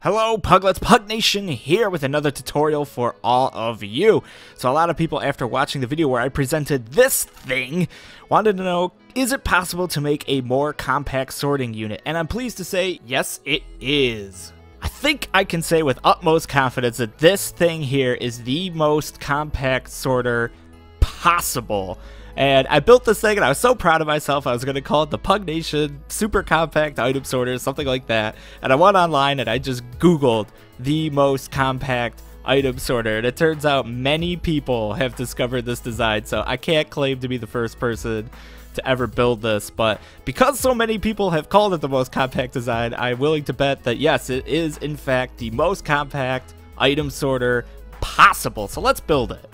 Hello Puglets, Pugnation here with another tutorial for all of you. So a lot of people after watching the video where I presented this thing wanted to know, is it possible to make a more compact sorting unit? And I'm pleased to say, yes it is. I think I can say with utmost confidence that this thing here is the most compact sorter possible. And I built this thing and I was so proud of myself, I was going to call it the Pugnation Super Compact Item Sorter, something like that. And I went online and I just Googled the most compact item sorter. And it turns out many people have discovered this design, so I can't claim to be the first person to ever build this. But because so many people have called it the most compact design, I'm willing to bet that yes, it is in fact the most compact item sorter possible. So let's build it.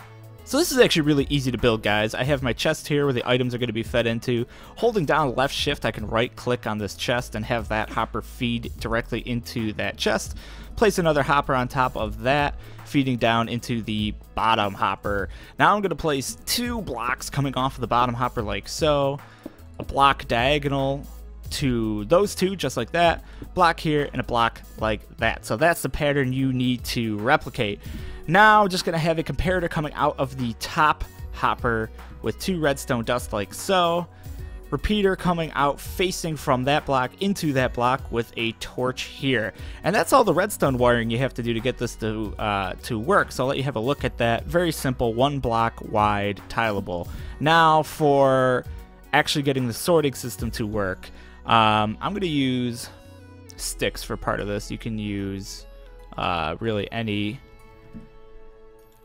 So this is actually really easy to build, guys. I have my chest here where the items are going to be fed into. Holding down left shift, I can right click on this chest and have that hopper feed directly into that chest. Place another hopper on top of that, feeding down into the bottom hopper. Now I'm going to place two blocks coming off of the bottom hopper like so. A block diagonal to those two, just like that. Block here and a block like that. So that's the pattern you need to replicate. Now I'm just going to have a comparator coming out of the top hopper with two redstone dust like so. Repeater coming out facing from that block into that block with a torch here. And that's all the redstone wiring you have to do to get this to work. So I'll let you have a look at that. Very simple, one block wide tileable. Now for actually getting the sorting system to work, I'm going to use sticks for part of this. You can use really any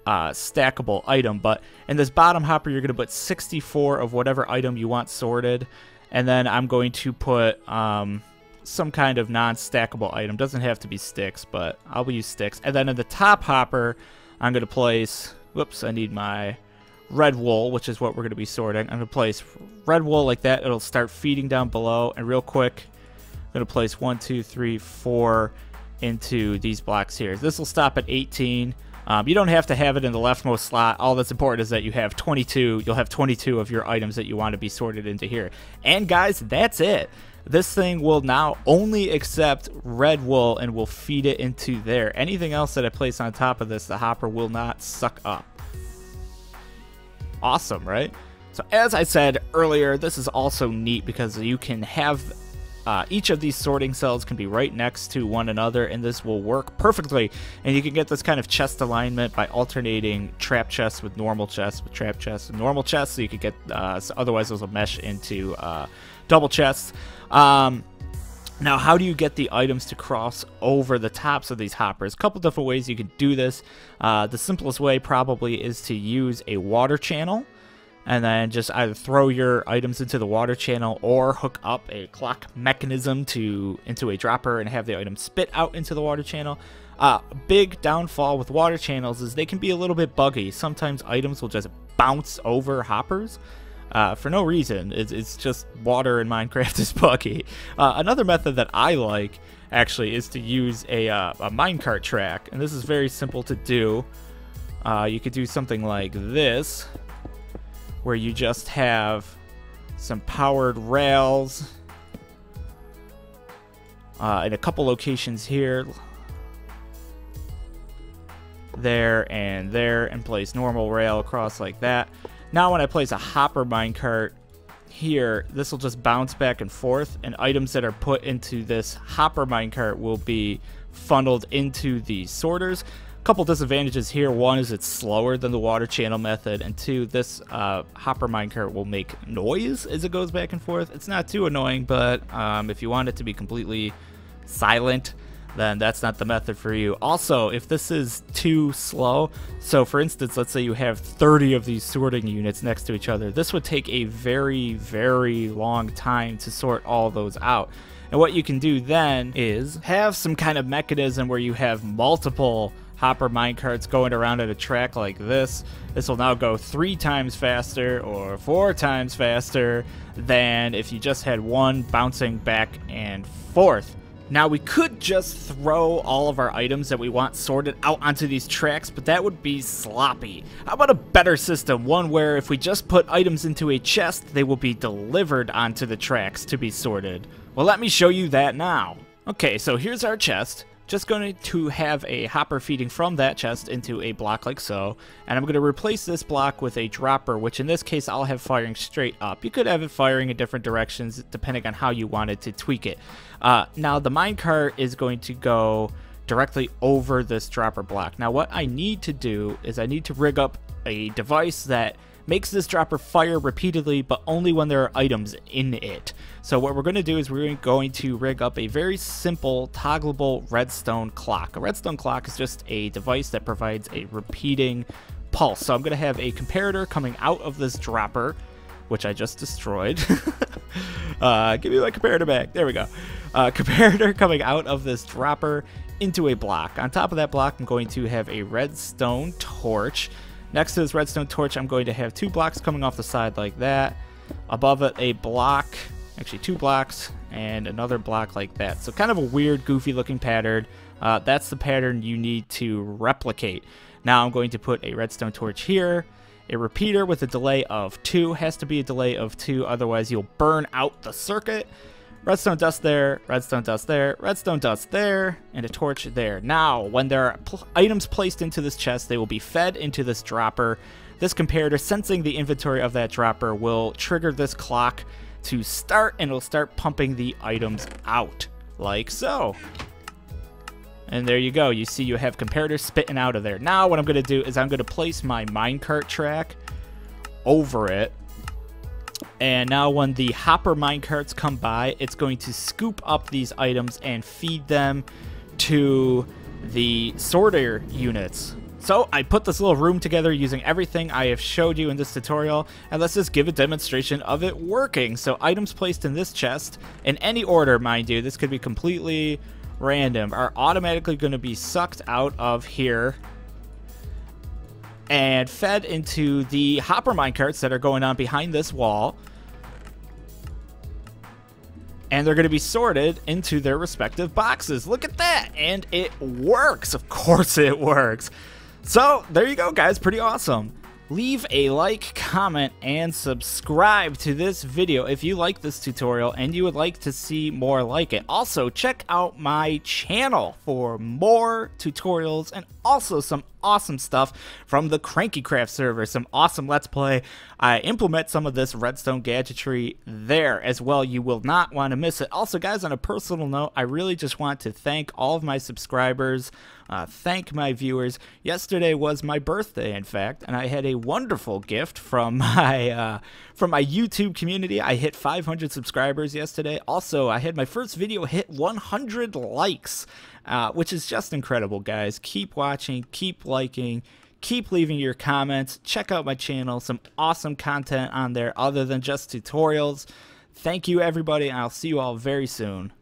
stackable item, but in this bottom hopper you're going to put 64 of whatever item you want sorted, and then I'm going to put some kind of non-stackable item. Doesn't have to be sticks, but I'll use sticks. And then in the top hopper I'm going to place, whoops, I need my red wool, which is what we're going to be sorting. I'm going to place red wool like that. It'll start feeding down below, and real quick I'm going to place 1 2 3 4 into these blocks here. This will stop at 18. You don't have to have it in the leftmost slot. All that's important is that you have 22. You'll have 22 of your items that you want to be sorted into here. And guys, that's it. This thing will now only accept red wool and will feed it into there. Anything else that I place on top of this, the hopper will not suck up. Awesome, right? So as I said earlier, this is also neat because you can have each of these sorting cells can be right next to one another, and this will work perfectly. And you can get this kind of chest alignment by alternating trap chests with normal chests, with trap chests and normal chests, so you could get otherwise those will mesh into double chests. Now how do you get the items to cross over the tops of these hoppers? A couple different ways you can do this. The simplest way probably is to use a water channel, and then just either throw your items into the water channel or hook up a clock mechanism into a dropper and have the item spit out into the water channel. Big downfall with water channels is they can be a little bit buggy. Sometimes items will just bounce over hoppers for no reason. It's just water in Minecraft is buggy. Another method that I like actually is to use a minecart track, and this is very simple to do. You could do something like this, where you just have some powered rails in a couple locations here, there, and place normal rail across like that. Now when I place a hopper minecart here, this will just bounce back and forth, and items that are put into this hopper minecart will be funneled into the sorters. Couple disadvantages here. One is it's slower than the water channel method, and two, this hopper minecart will make noise as it goes back and forth. It's not too annoying, but if you want it to be completely silent, then that's not the method for you. Also, if this is too slow, so for instance, let's say you have 30 of these sorting units next to each other, this would take a very, very long time to sort all those out. And what you can do then is have some kind of mechanism where you have multiple hopper minecarts going around at a track like this. This will now go 3 times faster or 4 times faster than if you just had one bouncing back and forth. Now we could just throw all of our items that we want sorted out onto these tracks, but that would be sloppy. How about a better system, one where if we just put items into a chest, they will be delivered onto the tracks to be sorted? Well, let me show you that now. Okay, so here's our chest. just going to have a hopper feeding from that chest into a block like so, and I'm going to replace this block with a dropper, which in this case I'll have firing straight up. You could have it firing in different directions depending on how you wanted to tweak it. Now the minecart is going to go directly over this dropper block. Now what I need to do is I need to rig up a device that makes this dropper fire repeatedly, but only when there are items in it. So what we're going to do is we're going to rig up a very simple toggleable redstone clock. A redstone clock is just a device that provides a repeating pulse. So I'm going to have a comparator coming out of this dropper, which I just destroyed. Give me my comparator back. There we go. Comparator coming out of this dropper into a block. On top of that block, I'm going to have a redstone torch. Next to this redstone torch, I'm going to have 2 blocks coming off the side like that. Above it, a block, actually 2 blocks, and another block like that. So kind of a weird, goofy looking pattern. That's the pattern you need to replicate. Now I'm going to put a redstone torch here. A repeater with a delay of 2, has to be a delay of 2, otherwise you'll burn out the circuit. Redstone dust there, redstone dust there, redstone dust there, and a torch there. Now, when there are items placed into this chest, they will be fed into this dropper. This comparator, sensing the inventory of that dropper, will trigger this clock to start, and it'll start pumping the items out, like so. And there you go. You see you have comparators spitting out of there. Now what I'm going to do is I'm going to place my minecart track over it. And now when the hopper minecarts come by, it's going to scoop up these items and feed them to the sorter units. So I put this little room together using everything I have showed you in this tutorial, and let's just give a demonstration of it working. So items placed in this chest, in any order, mind you, this could be completely random, are automatically going to be sucked out of here and fed into the hopper minecarts that are going on behind this wall. And they're going to be sorted into their respective boxes. Look at that. And it works. Of course it works. So there you go, guys. Pretty awesome. Leave a like, comment, and subscribe to this video if you like this tutorial and you would like to see more like it. Also, check out my channel for more tutorials and also some awesome stuff from the Kranky Craft server. Some awesome Let's Play. I implement some of this redstone gadgetry there as well. You will not want to miss it. Also, guys, on a personal note, I really just want to thank all of my subscribers, thank my viewers. Yesterday was my birthday, in fact, and I had a wonderful gift from my YouTube community. I hit 500 subscribers yesterday. Also, I had my first video hit 100 likes, which is just incredible, guys. Keep watching, keep liking, keep leaving your comments. Check out my channel, some awesome content on there other than just tutorials. Thank you, everybody, and I'll see you all very soon.